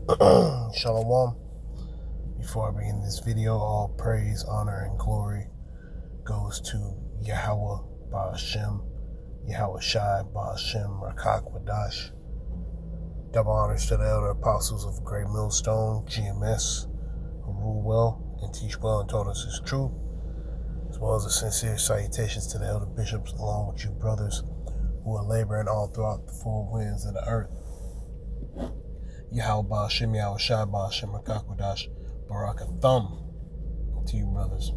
Shalom. Before I begin this video, all praise, honor, and glory goes to Yahweh Ba'ashem, Yahweh Shai Ba'ashem, Rakak Wadash. Double honors to the elder apostles of Great Millstone, GMS, who rule well and teach well and taught us his truth, as well as the sincere salutations to the elder bishops, along with you brothers who are laboring all throughout the four winds of the earth. Yahweh Ba'ashem, Yahweh Shai Ba'ashem, Rakak Wadash, Barakathum to you brothers.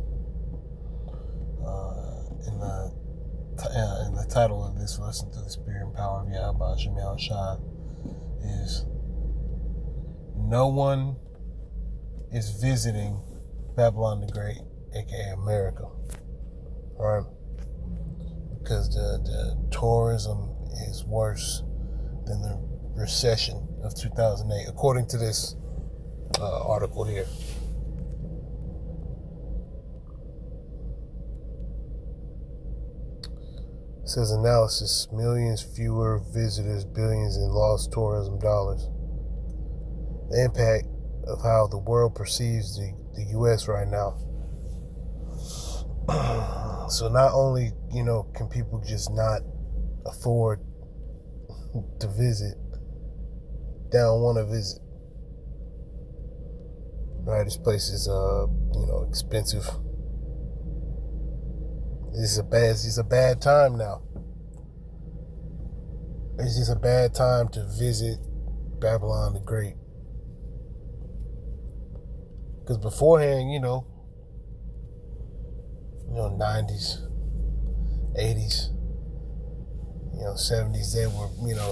In the title of this lesson, to the spirit and power of Yahweh Ba'ashem, Yahweh Shai, is no one is visiting Babylon the Great, aka America. Alright? Because the tourism is worse than the recession of 2008, according to this article here. It says analysis: millions fewer visitors, billions in lost tourism dollars. The impact of how the world perceives the U.S. right now. So not only, can people just not afford to visit, they don't want to visit. Right, this place is expensive. It's just a bad time now. It's just a bad time to visit Babylon the Great. Because beforehand, 90s, 80s, 70s, they were,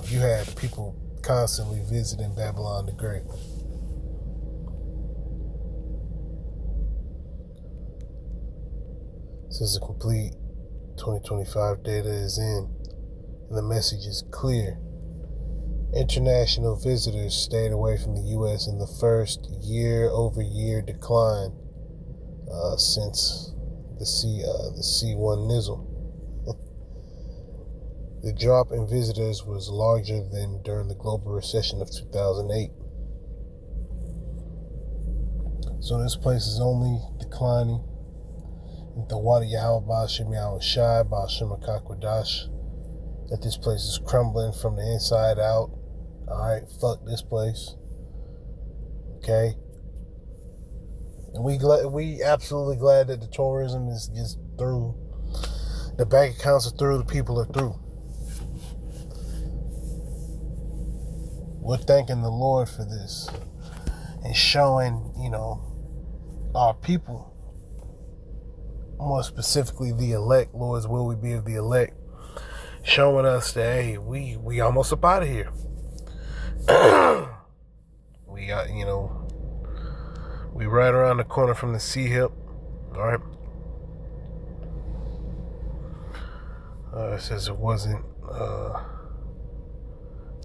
you had people constantly visiting Babylon the Great. Since the complete 2025 data is in, and the message is clear. International visitors stayed away from the U.S. in the first year-over-year decline since the C1 nizzle. The drop in visitors was larger than during the global recession of 2008. So this place is only declining. The water Yahweh Ba'ashem, Yahweh Shai Ba'ashem, Rakak Wadash, that this place is crumbling from the inside out. Alright, fuck this place. Okay? And we absolutely glad that the tourism is through. The bank accounts are through, the people are through. We're thanking the Lord for this. And showing, our people, more specifically the elect, Lord's will we be of the elect, showing us that, hey, we almost up out of here. We got, we right around the corner from the sea hip. All right. It says it wasn't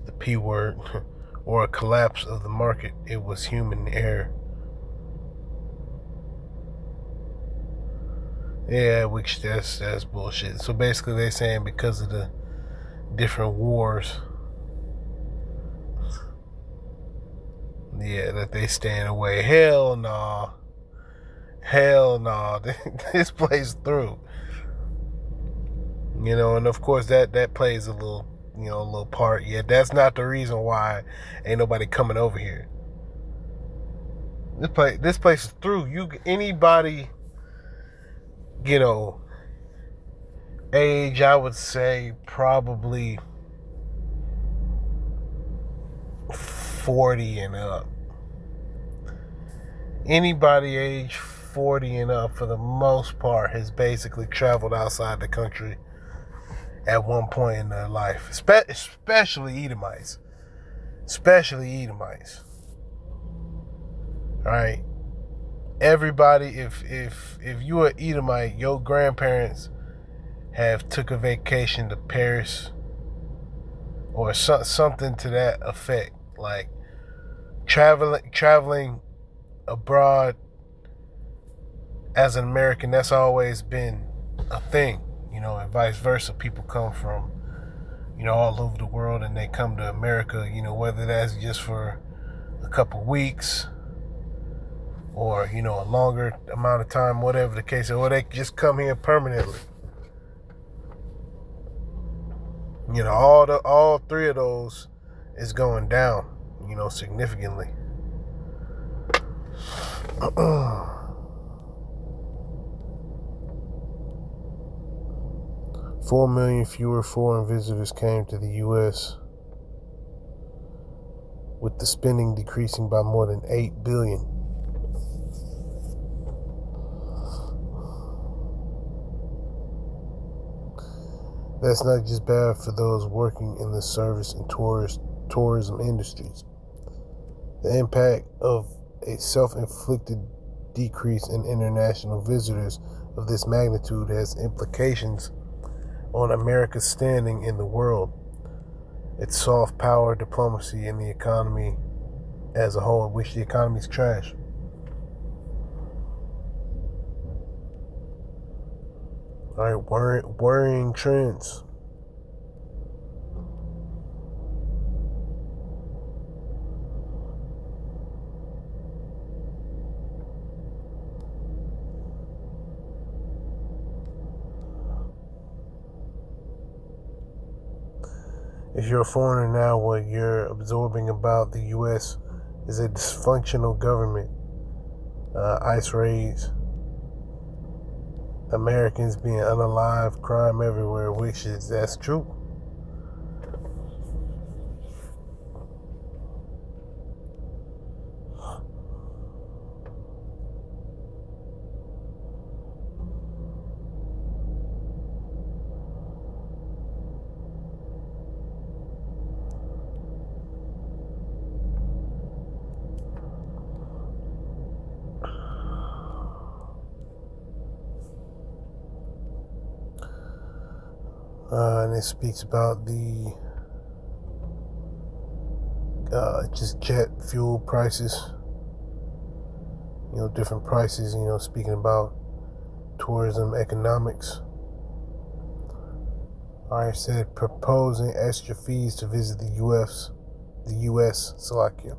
the P word or a collapse of the market. It was human error. Yeah, which that's bullshit. So basically they're saying because of the different wars, that they staying away. Hell nah. This plays through. And of course that plays a little part. Yeah, that's not the reason why ain't nobody coming over here. This place is through. Anybody, age, I would say probably 40 and up. Anybody age 40 and up, for the most part, has basically traveled outside the country at one point in their life. Especially Edomites. Alright? Everybody, if you are Edomite, your grandparents have took a vacation to Paris or something to that effect, like traveling abroad as an American. That's always been a thing, and vice versa. People come from all over the world and they come to America, whether that's just for a couple weeks, or a longer amount of time, whatever the case, or they just come here permanently. All three of those is going down, significantly. 4 million fewer foreign visitors came to the U.S., with the spending decreasing by more than $8 billion. That's not just bad for those working in the service and tourism industries. The impact of a self-inflicted decrease in international visitors of this magnitude has implications on America's standing in the world, its soft power, diplomacy, and the economy as a whole, which the economy's trash. All right, worrying trends. If you're a foreigner now, what you're absorbing about the U.S. is a dysfunctional government, ICE raids, Americans being unalive, crime everywhere, that's true. And it speaks about the just jet fuel prices, different prices, speaking about tourism economics. I said proposing extra fees to visit the U.S. Slovakia,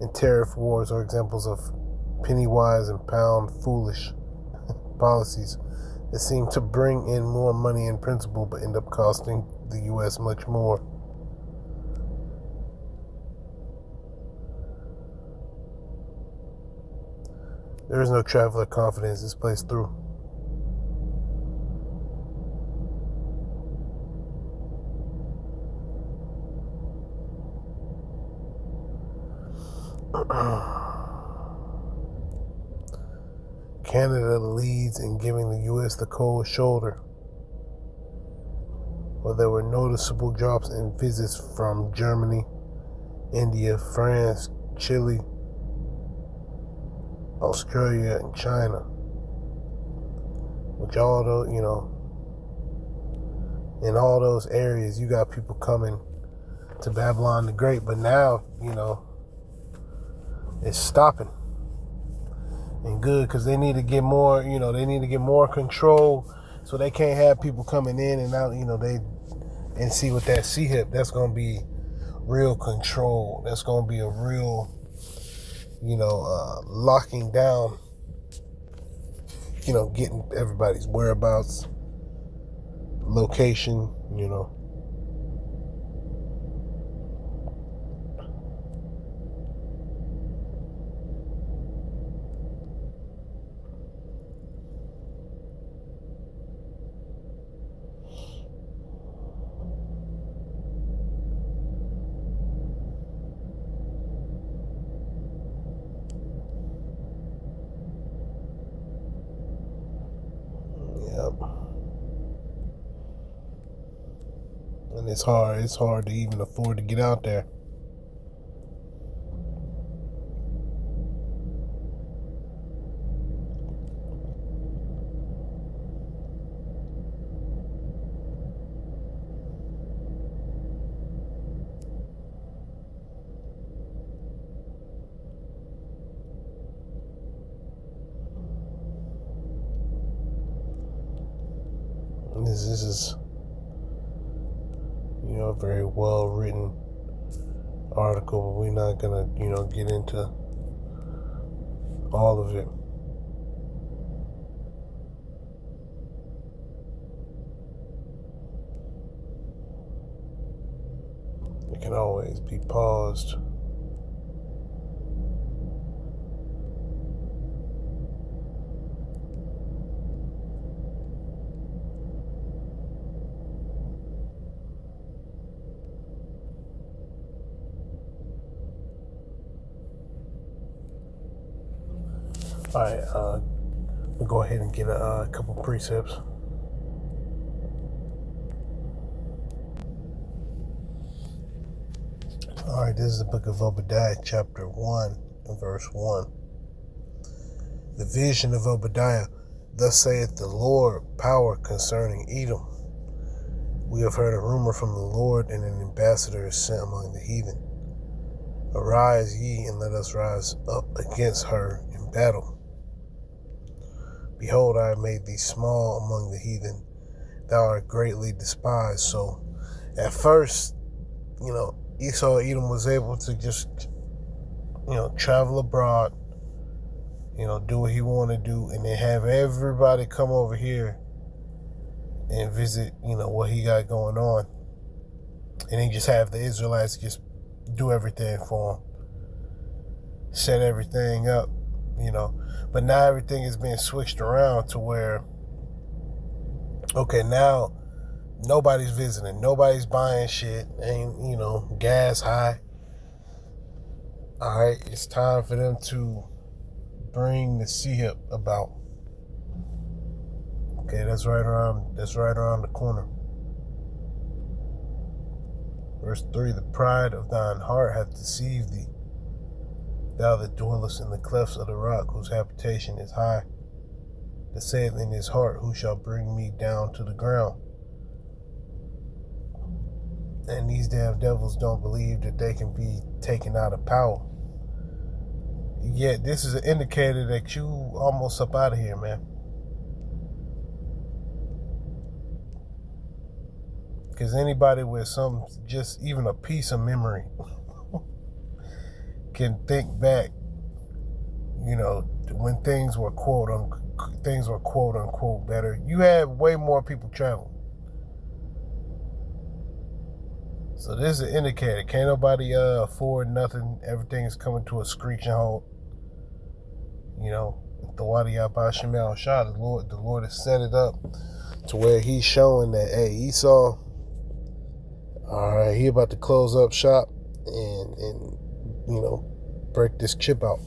and tariff wars are examples of penny-wise and pound-foolish policies that seem to bring in more money in principle but end up costing the U.S. much more. There is no traveler confidence this plays through. Canada leads in giving the U.S. the cold shoulder, while there were noticeable drops in visits from Germany, India, France, Chile, Australia, and China. Which all those, in all those areas, you got people coming to Babylon the Great, but now, it's stopping. And good, because they need to get more, they need to get more control, so they can't have people coming in and out, and see with that CHIP, that's going to be real control. That's going to be a real, locking down, getting everybody's whereabouts, location, And it's hard to even afford to get out there. This is, a very well written article, but we're not gonna, get into all of it. It can always be paused. All right, we'll go ahead and get a couple precepts. All right, this is the book of Obadiah, chapter 1, and verse 1. The vision of Obadiah. Thus saith the Lord, power concerning Edom. We have heard a rumor from the Lord, and an ambassador is sent among the heathen. Arise ye, and let us rise up against her in battle. Behold, I have made thee small among the heathen. Thou art greatly despised. So, at first, Esau, Edom was able to just, travel abroad, do what he wanted to do, and then have everybody come over here and visit, what he got going on. And then just have the Israelites just do everything for him. Set everything up, But now everything is being switched around to where, okay, now nobody's visiting. Nobody's buying shit. Ain't, gas high. All right, it's time for them to bring the sea about. Okay, that's right around the corner. Verse 3, the pride of thine heart hath deceived thee. Thou that dwellest in the clefts of the rock, whose habitation is high, that saith in his heart, who shall bring me down to the ground? And these damn devils don't believe that they can be taken out of power. Yet this is an indicator that you almost up out of here, man. Because anybody with just even a piece of memory can think back, when things were quote unquote better. You had way more people traveling. So this is an indicator. Can't nobody afford nothing. Everything is coming to a screeching halt. The Lord has set it up to where he's showing that, hey, Esau, all right, he about to close up shop and break this chip out.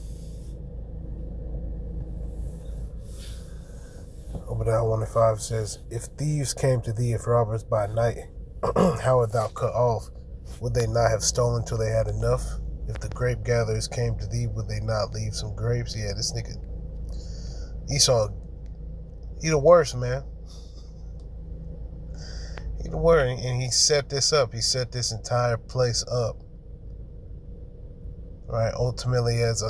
Obadiah 1:5 says, if thieves came to thee, if robbers by night, how art thou cut off? Would they not have stolen till they had enough? If the grape gatherers came to thee, would they not leave some grapes? Yeah, this nigga Esau, he the worst, man. He the worst, and he set this up. He set this entire place up, right? Ultimately, it's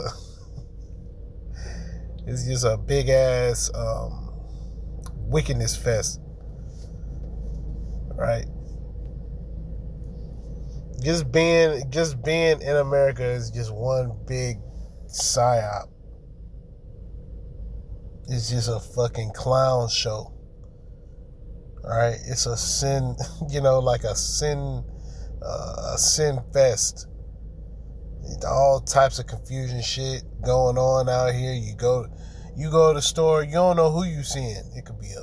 just a big ass wickedness fest, right? Just being in America is just one big psyop. It's just a fucking clown show. All right, it's a sin, like a sin fest. All types of confusion shit going on out here. You go to the store, you don't know who you seeing. It could be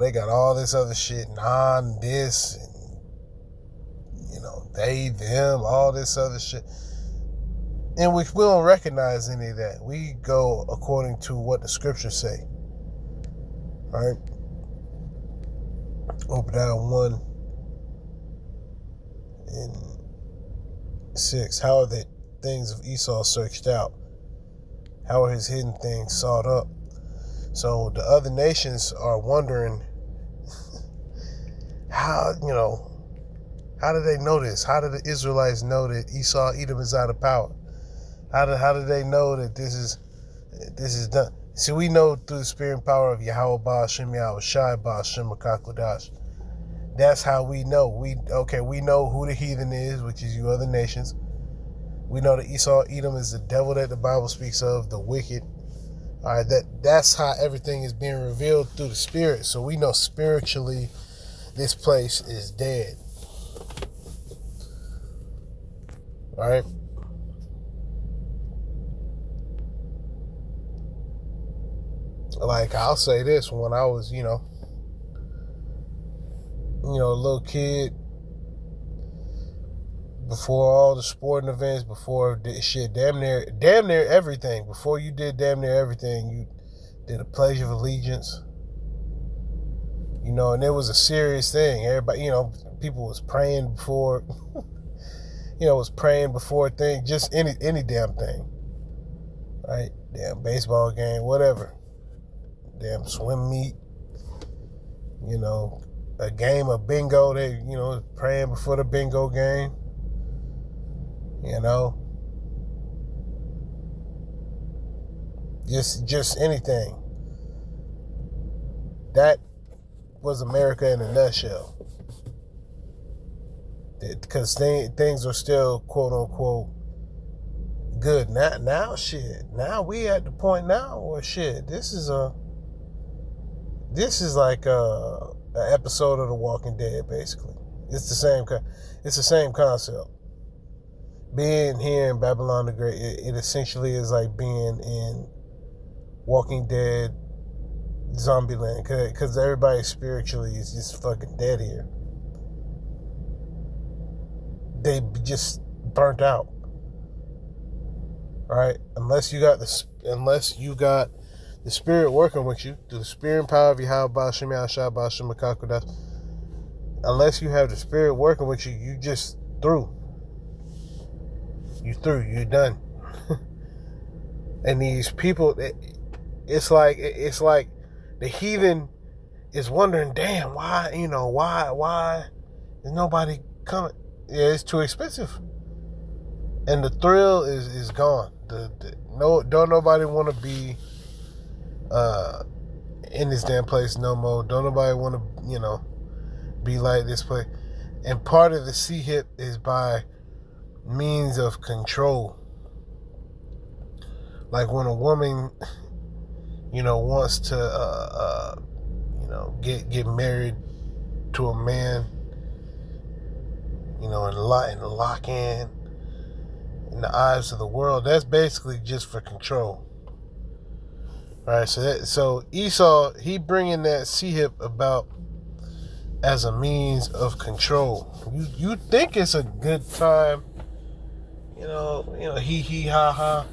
they got all this other shit, this, and they, them, all this other shit. In which we don't recognize any of that. We go according to what the scriptures say. All right? Obadiah 1:6. How are the things of Esau searched out? How are his hidden things sought up? So the other nations are wondering how do they know this? How do the Israelites know that Esau, Edom is out of power? How do they know that this is done? See, we know through the spirit and power of Yahweh Ba'ashem Yahweh Shai Ba'ashem Makakwadash That's how we know. We know who the heathen is, which is you other nations. We know that Esau, Edom is the devil that the Bible speaks of, the wicked. All right, that's how everything is being revealed through the Spirit. So we know spiritually this place is dead. All right. Like, I'll say this: when I was, a little kid, before all the sporting events, before shit, damn near everything. Before you did damn near everything, you did a Pledge of Allegiance. And it was a serious thing. Everybody, people was praying before, was praying before thing, just any damn thing. Right? Damn baseball game, whatever. Damn swim meet. A game of bingo. They, praying before the bingo game. Just anything. That was America in a nutshell. Because things are still quote unquote good. Now shit. Now we at the point now where shit. This is like an episode of The Walking Dead. Basically, it's the same. It's the same concept. Being here in Babylon the Great, it essentially is like being in Walking Dead, Zombieland, because everybody spiritually is just fucking dead here. They just burnt out, right? Unless you got the Spirit working with you through the Spirit and power of Yahweh Ba'Shem Yahshua Ba'Shem Makakodas. Unless you have the Spirit working with you, you just through. You're done. And these people, it's like the heathen is wondering, damn, why is nobody coming? Yeah, it's too expensive, and the thrill is gone. Don't nobody want to be in this damn place no more. Don't nobody want to be like this place. And part of the C-hip is by means of control. Like when a woman, wants to, get married to a man, and lock in the eyes of the world. That's basically just for control. All right, so Esau, he bringing that C-hip about as a means of control. You think it's a good time, hee ha ha.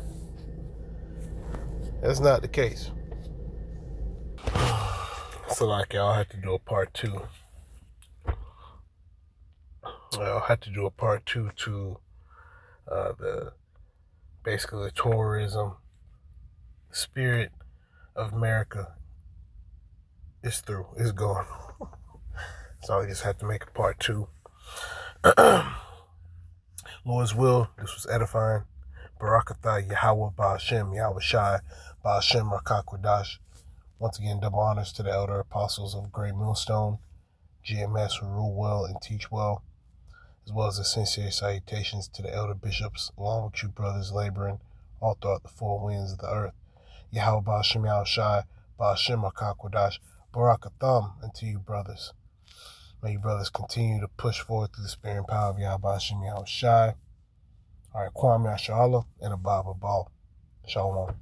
That's not the case. So like y'all have to do a part 2. I'll have to do a part 2 to basically the tourism spirit of America is through. It's gone. So I just have to make a part 2. Lord's will. This was edifying. Barakatha Yahweh Ba'Shem Yahweh Shai Ba'Shem Rakakwadash. Once again, double honors to the elder apostles of Great Millstone, GMS, who rule well and teach well, as well as the sincere salutations to the elder bishops, along with you brothers laboring all throughout the 4 winds of the earth. Yahweh Ba'Shem Yahweh Shai Ba'Shem Rakakwadash. Barakatham unto you brothers. May you brothers continue to push forward through the spirit and power of Yahweh Ba'Shem Yahweh Shai. All right, Kwame Ashala and Ababa Ball. Shalom.